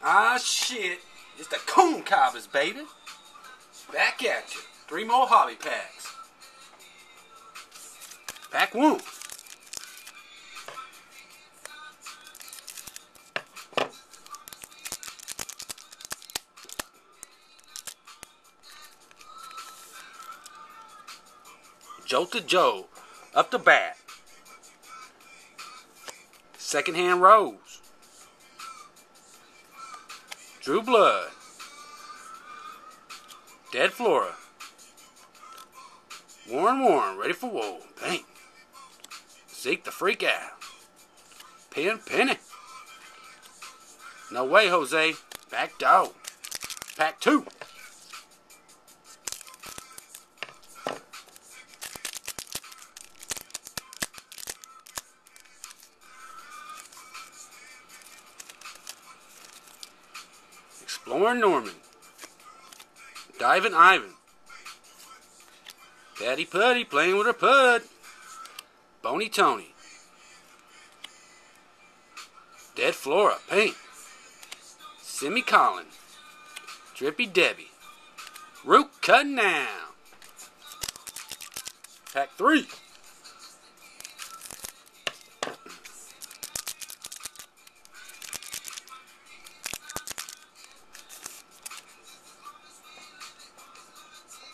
Ah, shit. It's the Corn Cobbers, baby. Back at you. 3 more hobby packs. Pack 1. Jolted Joe. Up the bat. Secondhand Rose. Drew Blood. Dead Flora. Warren, ready for war. Bang. Zeke the Freak out. Penny. No way, Jose. Back dog. Pack 2. Exploring Norman. Diving Ivan. Patty Putty playing with her pud. Boney Tony. Dead Flora, Pink. Simmy Collin. Drippy Debbie. Root cutting now. Pack 3.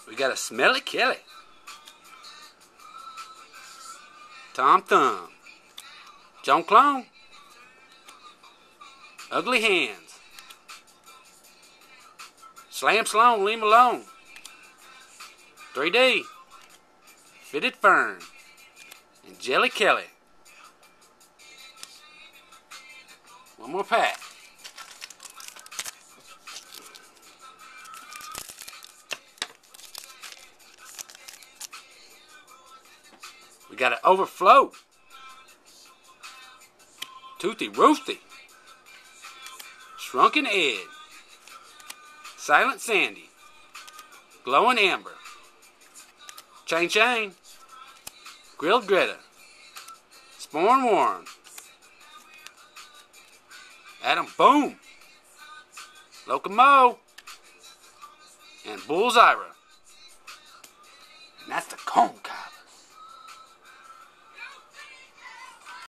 We got a Smelly Kelly. Tom Thumb. John Clone. Ugly Hands. Slam Sloan, leave him alone. 3D. Fitted Fern. And Jelly Kelly. One more pack. We got an Overflow. Toothy Roosty. Shrunken Ed. Silent Sandy. Glowing Amber. Chain. Grilled Greta. Sporn Warren. Adam Boom. Locomo. And Bull's Ira. And that's the Corn Cobbers.